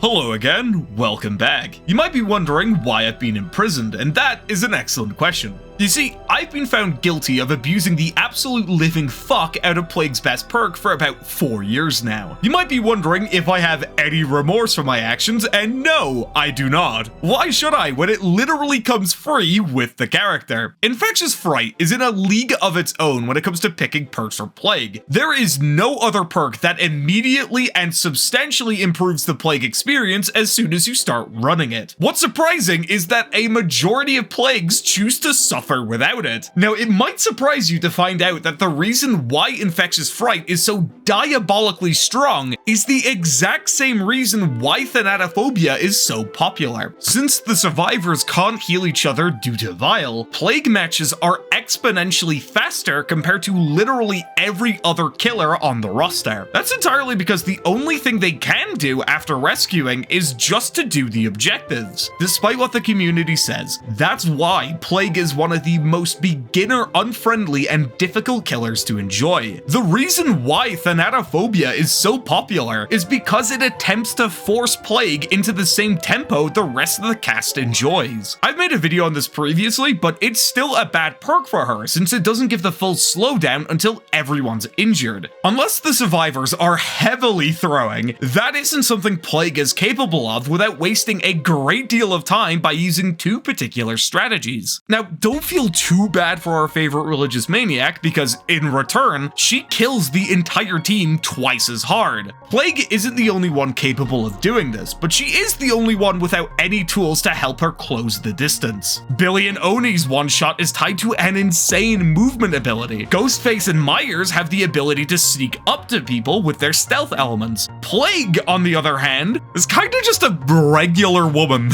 Hello again, welcome back. You might be wondering why I've been imprisoned, and that is an excellent question. You see, I've been found guilty of abusing the absolute living fuck out of Plague's best perk for about 4 years now. You might be wondering if I have any remorse for my actions, and no, I do not. Why should I when it literally comes free with the character? Infectious Fright is in a league of its own when it comes to picking perks for Plague. There is no other perk that immediately and substantially improves the Plague experience as soon as you start running it. What's surprising is that a majority of Plagues choose to suffer without it. Now, it might surprise you to find out that the reason why Infectious Fright is so diabolically strong is the exact same reason why Thanatophobia is so popular. Since the survivors can't heal each other due to Vile, Plague matches are exponentially faster compared to literally every other killer on the roster. That's entirely because the only thing they can do after rescuing is just to do the objectives. Despite what the community says, that's why Plague is one of the most beginner-unfriendly and difficult killers to enjoy. The reason why Thanatophobia is so popular is because it attempts to force Plague into the same tempo the rest of the cast enjoys. I've made a video on this previously, but it's still a bad perk for her since it doesn't give the full slowdown until everyone's injured. Unless the survivors are heavily throwing, that isn't something Plague is capable of without wasting a great deal of time by using two particular strategies. Now, don't feel too bad for our favorite religious maniac because in return, she kills the entire team twice as hard. Plague isn't the only one capable of doing this, but she is the only one without any tools to help her close the distance. Billy and Oni's one-shot is tied to an insane movement ability. Ghostface and Myers have the ability to sneak up to people with their stealth elements. Plague, on the other hand, is kinda just a regular woman.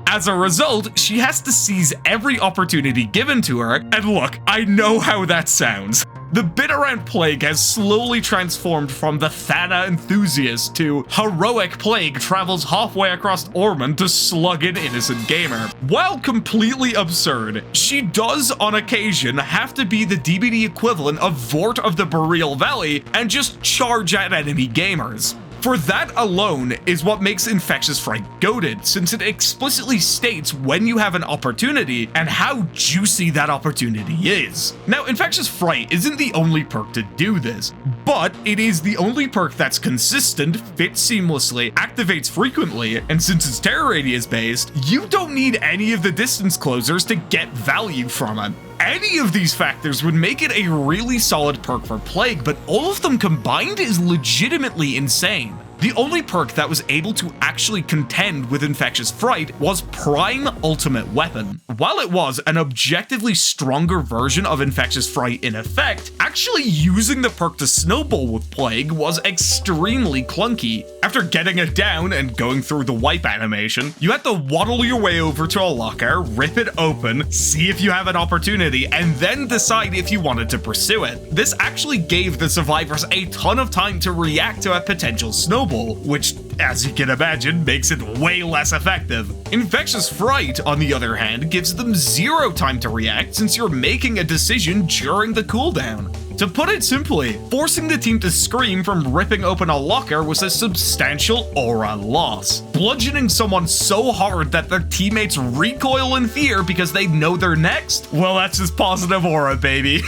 As a result, she has to seize every opportunity given to her, and look, I know how that sounds. The bit around Plague has slowly transformed from the Thana enthusiast to heroic Plague travels halfway across Ormond to slug an innocent gamer. While completely absurd, she does on occasion have to be the DBD equivalent of Vort of the Boreal Valley and just charge at enemy gamers. For that alone is what makes Infectious Fright goated, since it explicitly states when you have an opportunity and how juicy that opportunity is. Now, Infectious Fright isn't the only perk to do this, but it is the only perk that's consistent, fits seamlessly, activates frequently, and since it's terror radius based, you don't need any of the distance closers to get value from it. Any of these factors would make it a really solid perk for Plague, but all of them combined is legitimately insane. The only perk that was able to actually contend with Infectious Fright was Prime Ultimate Weapon. While it was an objectively stronger version of Infectious Fright in effect, actually using the perk to snowball with Plague was extremely clunky. After getting it down and going through the wipe animation, you had to waddle your way over to a locker, rip it open, see if you have an opportunity, and then decide if you wanted to pursue it. This actually gave the survivors a ton of time to react to a potential snowball, which, as you can imagine, makes it way less effective. Infectious Fright, on the other hand, gives them zero time to react since you're making a decision during the cooldown. To put it simply, forcing the team to scream from ripping open a locker was a substantial aura loss. Bludgeoning someone so hard that their teammates recoil in fear because they know they're next? Well, that's just positive aura, baby.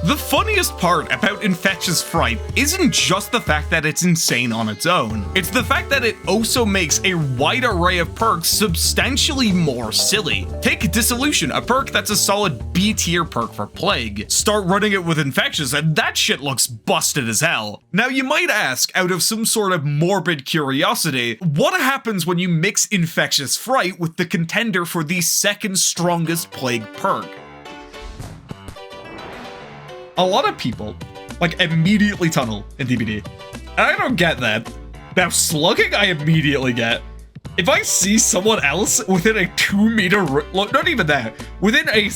The funniest part about Infectious Fright isn't just the fact that it's insane on its own, it's the fact that it also makes a wide array of perks substantially more silly. Take Dissolution, a perk that's a solid B tier perk for Plague. Start running it with Infectious and that shit looks busted as hell. Now you might ask, out of some sort of morbid curiosity, what happens when you mix Infectious Fright with the contender for the second strongest Plague perk? A lot of people, like, immediately tunnel in DBD. And I don't get that. Now, slugging I immediately get. If I see someone else within a 2 meter, not even that, within a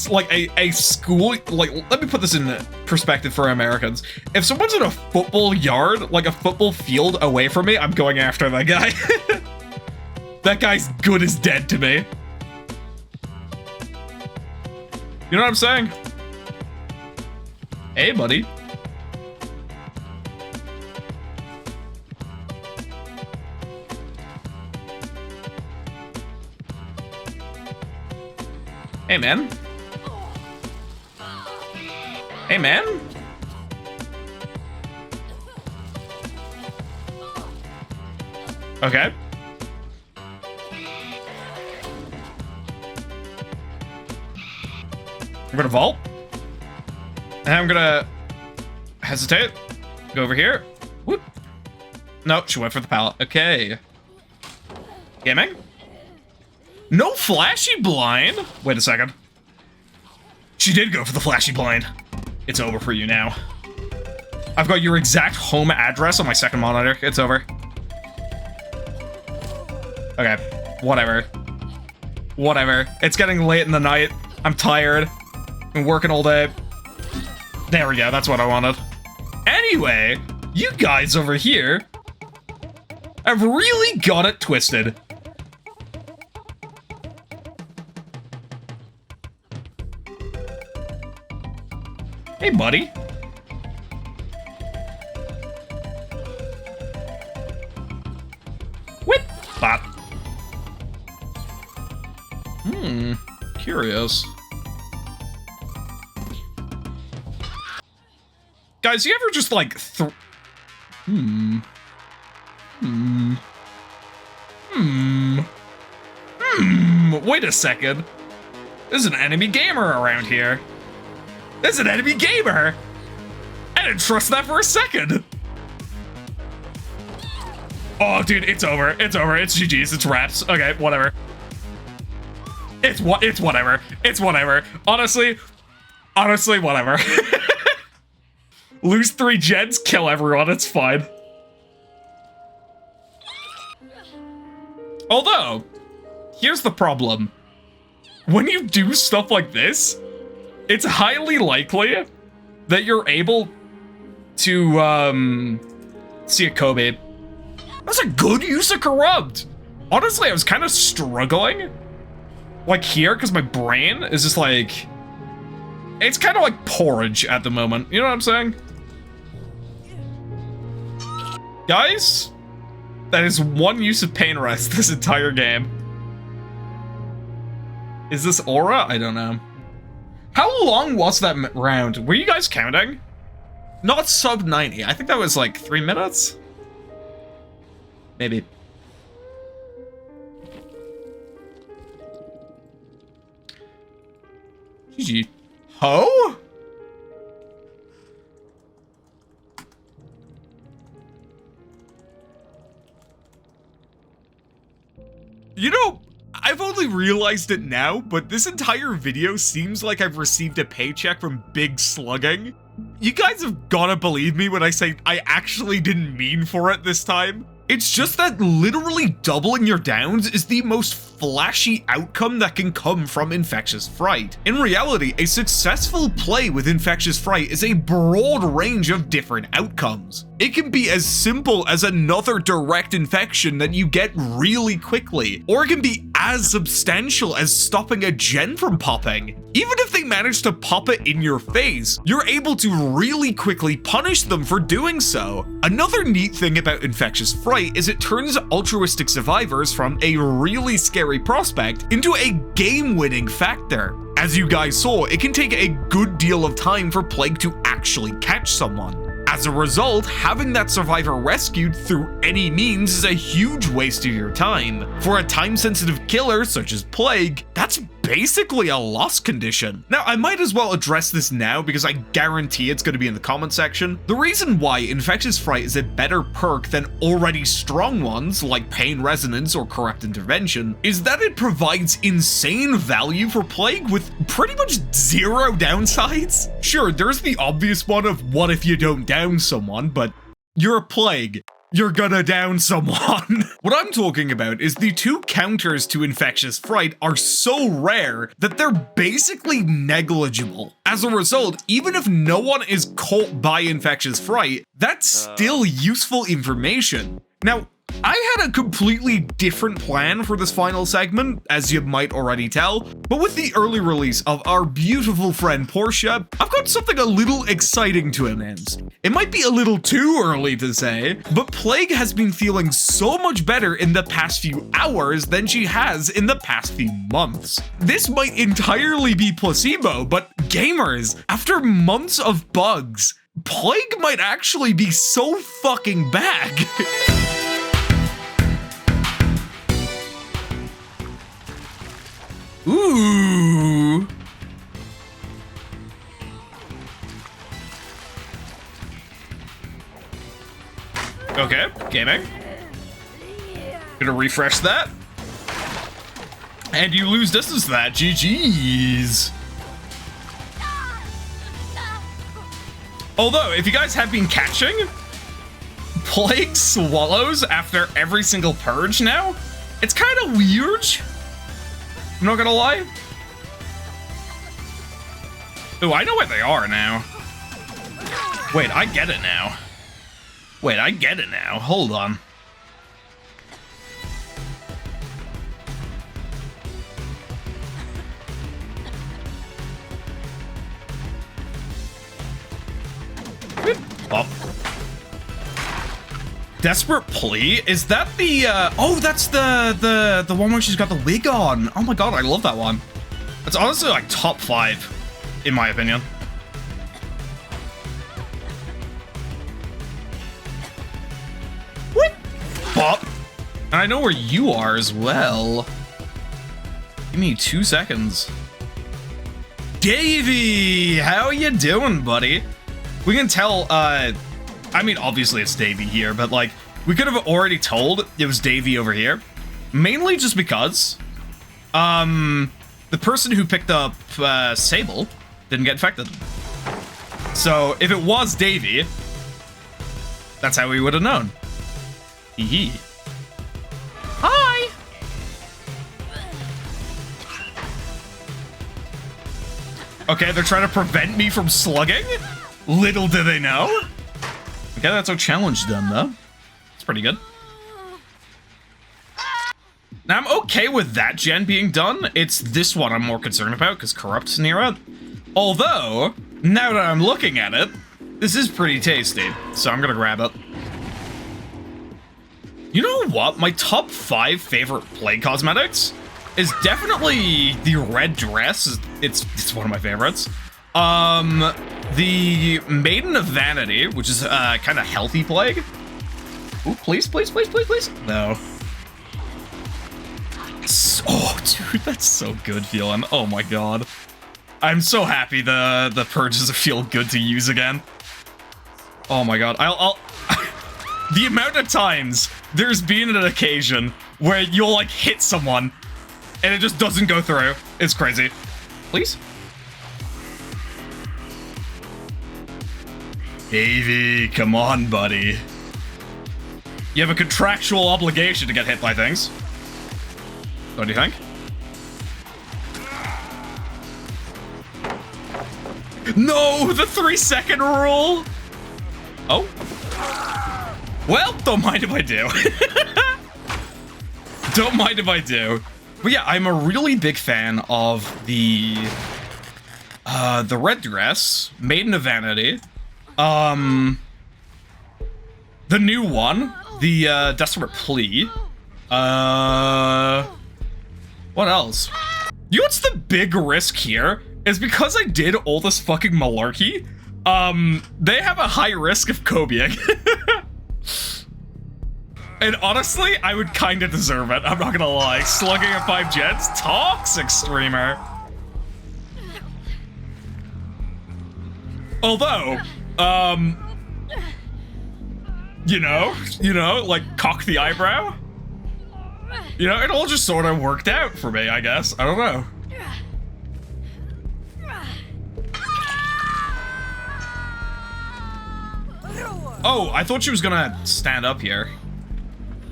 school, like, let me put this in perspective for Americans. If someone's in a football yard, like a football field away from me, I'm going after that guy. That guy's good as dead to me. You know what I'm saying? Hey, buddy. Hey, man. Hey, man. Okay. I'm gonna vault. And I'm gonna hesitate. Go over here. Whoop. No, she went for the pallet. Okay. Gaming? No flashy blind? Wait a second. She did go for the flashy blind. It's over for you now. I've got your exact home address on my second monitor. It's over. Okay, whatever. Whatever. It's getting late in the night. I'm tired. Been working all day. There we go, that's what I wanted. Anyway, you guys over here have really got it twisted. Hey, buddy. Whip! Bop. Curious. Guys, you ever just like wait a second. There's an enemy gamer around here. There's an enemy gamer! I didn't trust that for a second! Oh, dude, it's over. It's over. It's GG's. It's wraps. Okay, whatever. It's whatever. It's whatever. Honestly, whatever. Lose 3 gens, kill everyone. It's fine. Although, here's the problem. When you do stuff like this, it's highly likely that you're able to, see a Kobe. That's a good use of Corrupt. Honestly, I was kind of struggling, like here, because my brain is just like, it's kind of like porridge at the moment. You know what I'm saying? Guys, that is one use of Pain Rest this entire game. Is this Aura? I don't know. How long was that round? Were you guys counting? Not sub 90. I think that was like 3 minutes. Maybe. GG. Ho? You know, I've only realized it now, but this entire video seems like I've received a paycheck from Big Slugging. You guys have gotta believe me when I say I actually didn't mean for it this time. It's just that literally doubling your downs is the most flashy outcome that can come from Infectious Fright. In reality, a successful play with Infectious Fright is a broad range of different outcomes. It can be as simple as another direct infection that you get really quickly, or it can be as substantial as stopping a gen from popping. Even if they manage to pop it in your face, you're able to really quickly punish them for doing so. Another neat thing about Infectious Fright is it turns altruistic survivors from a really scary prospect into a game-winning factor. As you guys saw, it can take a good deal of time for Plague to actually catch someone. As a result, having that survivor rescued through any means is a huge waste of your time. For a time-sensitive killer such as Plague, that's basically a loss condition. Now, I might as well address this now because I guarantee it's going to be in the comment section. The reason why Infectious Fright is a better perk than already strong ones like Pain Resonance or Correct Intervention is that it provides insane value for Plague with pretty much zero downsides. Sure, there's the obvious one of what if you don't down someone, but you're a Plague. You're gonna down someone. What I'm talking about is the 2 counters to Infectious Fright are so rare that they're basically negligible. As a result, even if no one is caught by Infectious Fright, that's still useful information. Now, I had a completely different plan for this final segment, as you might already tell, but with the early release of our beautiful friend Portia, I've got something a little exciting to announce. It might be a little too early to say, but Plague has been feeling so much better in the past few hours than she has in the past few months. This might entirely be placebo, but gamers, after months of bugs, Plague might actually be so fucking back. Ooh. Okay, gaming. Gonna refresh that. And you lose distance to that. GG's. Although, if you guys have been catching, Plague swallows after every single purge now. It's kind of weird. I'm not gonna lie. Oh, I know where they are now. Wait, I get it now. Wait, I get it now. Hold on. Oh. Desperate Plea? Is that the, oh, that's the one where she's got the wig on. Oh my god, I love that one. That's honestly like top 5, in my opinion. What? Pop. And I know where you are as well. Give me 2 seconds. Davey, how you doing, buddy? We can tell, I mean, obviously it's Davey here, but like, we could have already told it was Davey over here. Mainly just because, the person who picked up, Sable didn't get infected. So, if it was Davey, that's how we would have known. Hee. Hi! Okay, they're trying to prevent me from slugging? Little do they know. Okay, that's our challenge done, though. It's pretty good. Now, I'm okay with that gen being done. It's this one I'm more concerned about, because Corrupt's near it. Although, now that I'm looking at it, this is pretty tasty, so I'm gonna grab it. You know what? My top 5 favorite Plague cosmetics is definitely the red dress. It's one of my favorites. The Maiden of Vanity, which is kind of healthy Plague. Ooh, please, please, please, please, please. No. Oh, dude, that's so good feeling. Oh my god. I'm so happy the purges feel good to use again. Oh my god. I'll the amount of times there's been an occasion where you'll like hit someone and it just doesn't go through. It's crazy. Please? Davey, come on, buddy. You have a contractual obligation to get hit by things. What do you think? No, the 3-second rule. Oh. Well, don't mind if I do. Don't mind if I do. But yeah, I'm a really big fan of the red dress, Maiden of Vanity. The new one, the Desperate Plea. What else? You know what's the big risk here? Is because I did all this fucking malarkey, they have a high risk of Kobeing. And honestly, I would kind of deserve it, I'm not gonna lie. Slugging at 5 jets, toxic streamer. Although, you know, like cock the eyebrow. You know, it all just sort of worked out for me, I guess. I don't know. Oh, I thought she was gonna stand up here.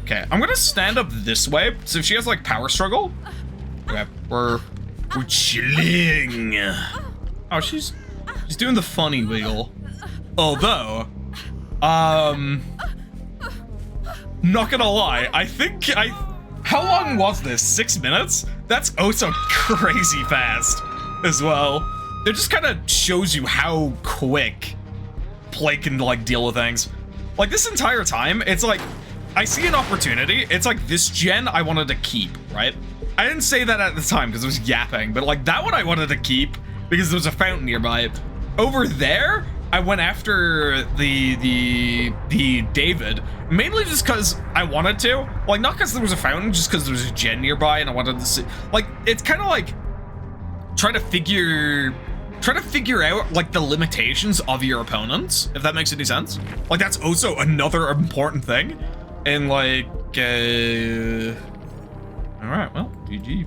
Okay, I'm gonna stand up this way. So if she has like power struggle, okay, we're chilling. Oh, she's doing the funny wiggle. Although, Not gonna lie, how long was this? 6 minutes? That's also crazy fast as well. It just kind of shows you how quick Plague can like deal with things. Like this entire time, it's like, I see an opportunity. It's like this gen I wanted to keep, right? I didn't say that at the time because it was yapping, but like that one I wanted to keep because there was a fountain nearby. Over there, I went after the David, mainly just because I wanted to. Like, not because there was a fountain, just because there was a gen nearby and I wanted to see. Like, it's kind of like trying to figure out like the limitations of your opponents, if that makes any sense. Like, that's also another important thing. And like, all right, well, GG.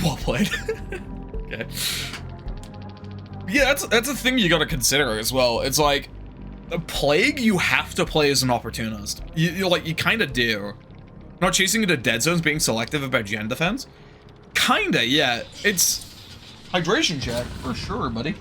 Well played. Okay. Yeah, that's a thing you gotta consider as well. It's like, the Plague you have to play as an opportunist. You kind of do. Not chasing into dead zones, being selective about gen defense. Kinda, yeah. It's hydration check for sure, buddy.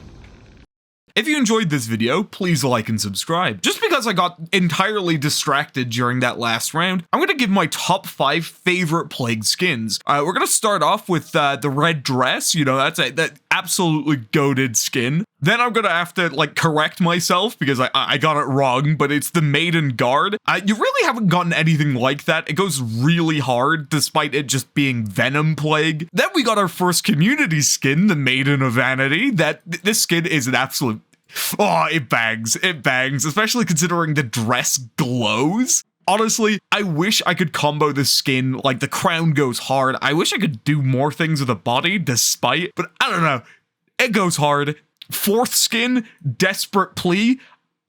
If you enjoyed this video, please like and subscribe. Just because I got entirely distracted during that last round, I'm gonna give my top 5 favorite Plague skins. We're gonna start off with the red dress. You know, that absolutely goated skin. Then I'm gonna have to like correct myself because I got it wrong, but it's the Maiden Guard. You really haven't gotten anything like that. It goes really hard despite it just being Venom Plague. Then we got our first community skin, the Maiden of Vanity. This skin is an absolute, oh, it bangs, especially considering the dress glows. Honestly, I wish I could combo this skin, like the crown goes hard. I wish I could do more things with the body despite, but I don't know, it goes hard. Fourth skin, Desperate Plea,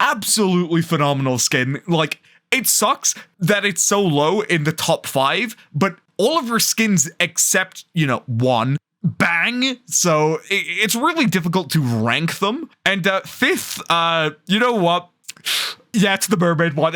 absolutely phenomenal skin. Like, it sucks that it's so low in the top 5, but all of her skins except, you know, one, bang. So it's really difficult to rank them. And fifth, you know what? Yeah, it's the mermaid one.